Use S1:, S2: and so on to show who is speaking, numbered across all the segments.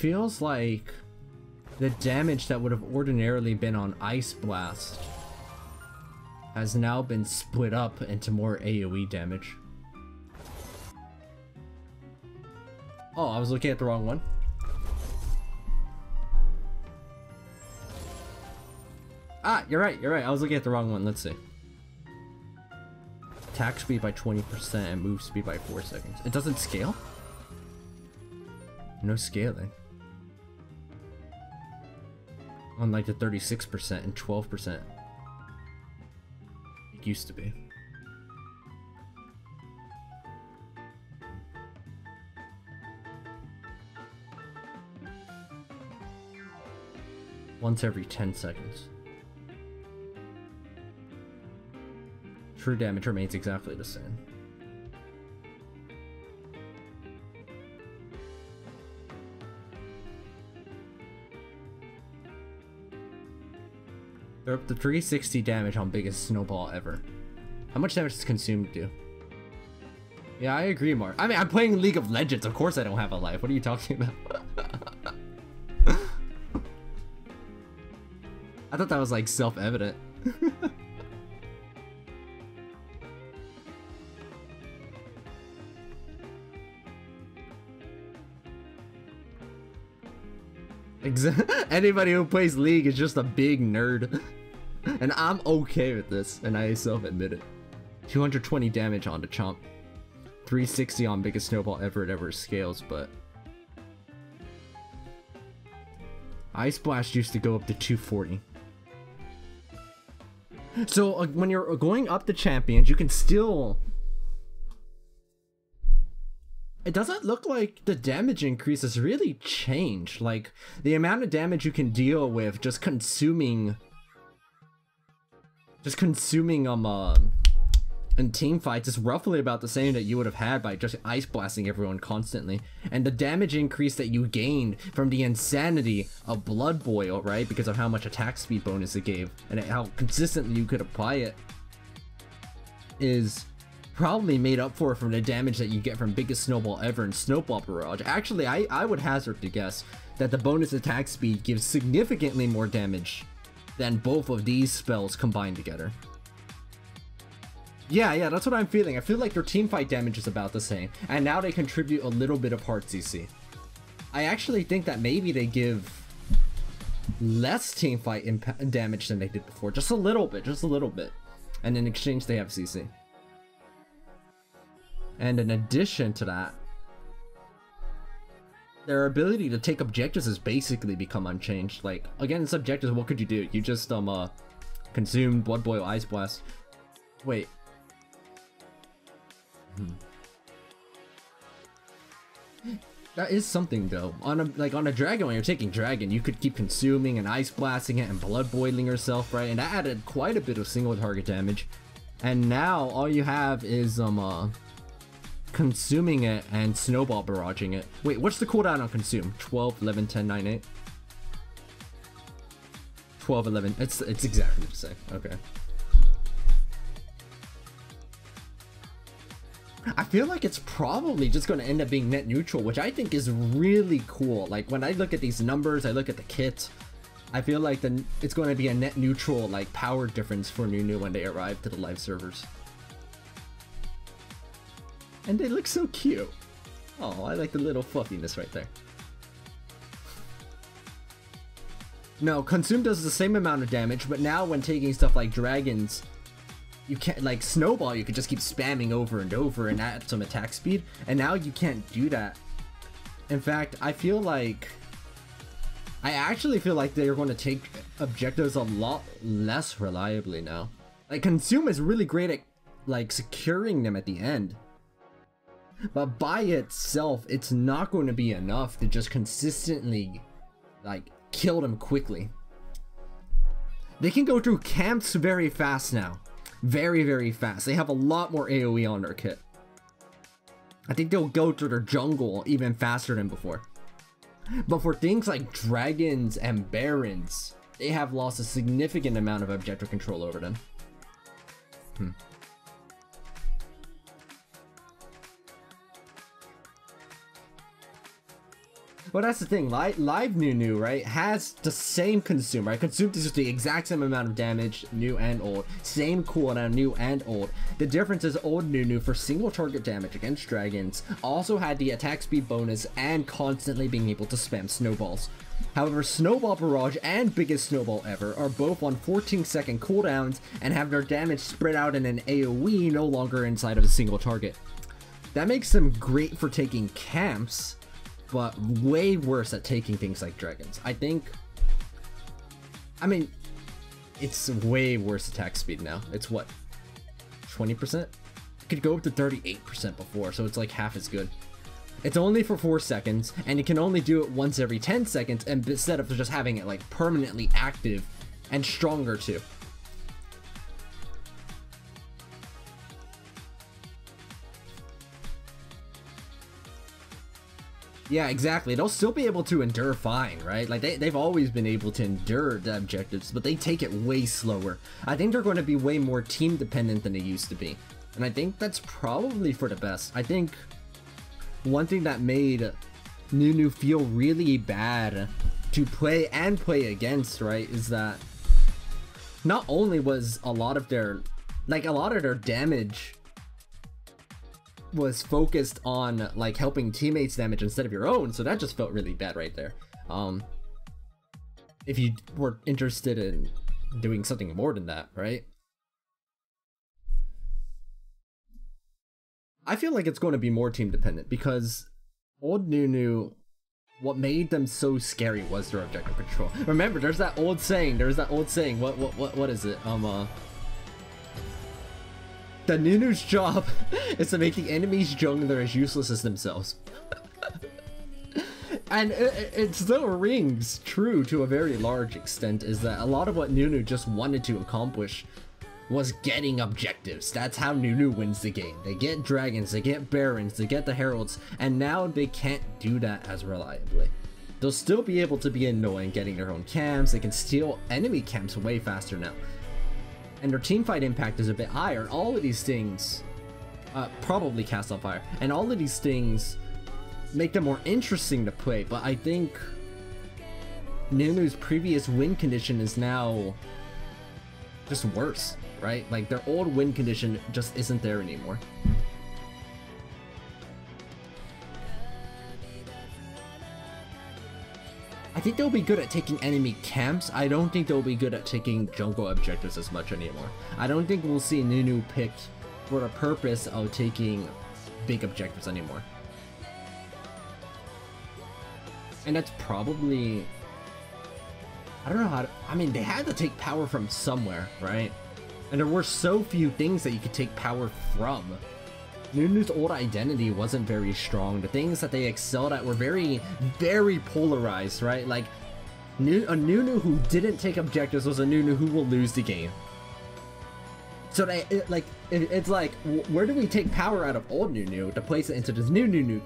S1: feels like the damage that would have ordinarily been on Ice Blast has now been split up into more AoE damage. Oh, I was looking at the wrong one. Ah, you're right, I was looking at the wrong one. Let's see. Attack speed by 20% and move speed by 4 seconds. It doesn't scale? No scaling. On like the 36% and 12%. It used to be. Once every 10 seconds. True damage remains exactly the same. They're up to 360 damage on biggest snowball ever. How much damage does consumed do? Yeah, I agree, Mark. I mean, I'm playing League of Legends. Of course I don't have a life. What are you talking about? I thought that was like self-evident. Anybody who plays League is just a big nerd. And I'm okay with this, and I self-admit it. 220 damage on the chomp. 360 on biggest snowball ever it ever scales, but... Ice Blast used to go up to 240. So when you're going up the champions, you can still... It doesn't look like the damage increase has really changed. Like, the amount of damage you can deal with just consuming... in team fights is roughly about the same that you would have had by just ice blasting everyone constantly. And the damage increase that you gained from the insanity of Blood Boil, right? Because of how much attack speed bonus it gave and how consistently you could apply it, is probably made up for from the damage that you get from biggest snowball ever and Snowball Barrage. Actually, I would hazard to guess that the bonus attack speed gives significantly more damage than both of these spells combined together. Yeah, that's what I'm feeling. I feel like their teamfight damage is about the same, and now they contribute a little bit of heart CC. I actually think that maybe they give less teamfight damage than they did before. Just a little bit. And in exchange, they have CC. And in addition to that, their ability to take objectives has basically become unchanged. Like, again, it's objectives, what could you do? You just, consume Blood Boil, Ice Blast. Wait. That is something, though. On a dragon, when you're taking dragon, you could keep consuming and ice blasting it and blood boiling yourself, right? And that added quite a bit of single target damage. And now, all you have is, consuming it and snowball barraging it. Wait, what's the cooldown on consume? 12, 11, 10, 9, 8? 12, 11. It's exactly the same. Okay. I feel like it's probably just going to end up being net neutral, which I think is really cool. Like, when I look at these numbers, I look at the kit, I feel like it's going to be a net neutral, like, power difference for Nunu when they arrive to the live servers. And they look so cute. Oh, I like the little fluffiness right there. No, Consume does the same amount of damage, but now when taking stuff like dragons, you can't, like Snowball, you could just keep spamming over and over and add some attack speed, and now you can't do that. In fact, I actually feel like they're going to take objectives a lot less reliably now. Like, Consume is really great at, like, securing them at the end. But by itself, it's not going to be enough to just consistently, like, kill them quickly. They can go through camps very fast now. Very, very fast. They have a lot more AoE on their kit. I think they'll go through their jungle even faster than before. But for things like dragons and barons, they have lost a significant amount of objective control over them. Well, that's the thing. Live Nunu, right, has the same consume, right? Consume is the exact same amount of damage, new and old. Same cooldown, new and old. The difference is old Nunu for single target damage against dragons also had the attack speed bonus and constantly being able to spam snowballs. However, Snowball Barrage and Biggest Snowball Ever are both on 14-second cooldowns and have their damage spread out in an AoE, no longer inside of a single target. That makes them great for taking camps, but way worse at taking things like dragons. I mean, it's way worse attack speed now. It's what, 20%? It could go up to 38% before, so it's like half as good. It's only for 4 seconds, and you can only do it once every 10 seconds, and instead of just having it like permanently active and stronger too. Yeah, exactly. They'll still be able to endure fine, right? Like they've always been able to endure the objectives, but they take it way slower. I think they're going to be way more team dependent than they used to be. And I think that's probably for the best. I think one thing that made Nunu feel really bad to play and play against, right, is that not only was a lot of their damage was focused on like helping teammates damage instead of your own, so that just felt really bad right there. If you were interested in doing something more than that, right? I feel like it's going to be more team dependent because old Nunu, what made them so scary was their objective control. Remember, there's that old saying. What is it? The Nunu's job is to make the enemy's jungler as useless as themselves. And it still rings true to a very large extent, is that a lot of what Nunu just wanted to accomplish was getting objectives. That's how Nunu wins the game. They get dragons, they get barons, they get the heralds, and now they can't do that as reliably. They'll still be able to be annoying getting their own camps. They can steal enemy camps way faster now. And their teamfight impact is a bit higher. All of these things, probably cast on fire, and all of these things make them more interesting to play, but I think Nunu's previous win condition is now just worse, right? Like their old win condition just isn't there anymore. I think they'll be good at taking enemy camps. I don't think they'll be good at taking jungle objectives as much anymore. I don't think we'll see Nunu picked for the purpose of taking big objectives anymore. And that's probably, I don't know how to, I mean, they had to take power from somewhere, right? And there were so few things that you could take power from. Nunu's old identity wasn't very strong. The things that they excelled at were very, very polarized, right? Like, a Nunu who didn't take objectives was a Nunu who will lose the game. So it's like, where do we take power out of old Nunu to place it into this new Nunu?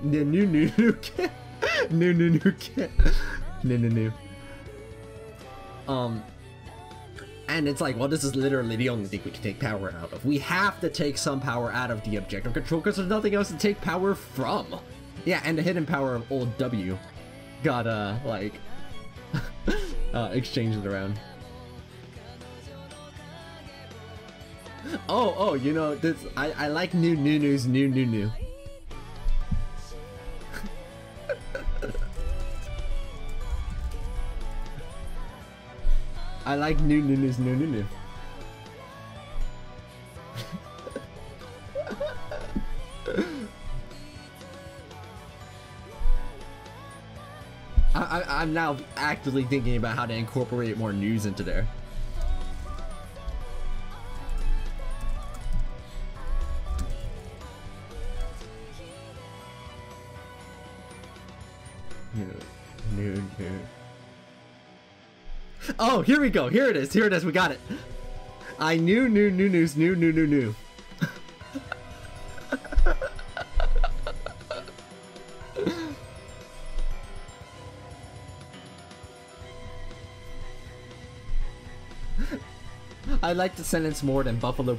S1: And it's like, well, this is literally the only thing we can take power out of. We have to take some power out of the objective control because there's nothing else to take power from. Yeah, and the hidden power of old W got exchanged around. Oh, you know, this I like new Nunu's new Nunu. I like new Nunu's new Nunu. I'm now actively thinking about how to incorporate more news into there. New. Oh, here we go. Here it is. We got it. I knew Nunu's new. I like the sentence more than buffalo.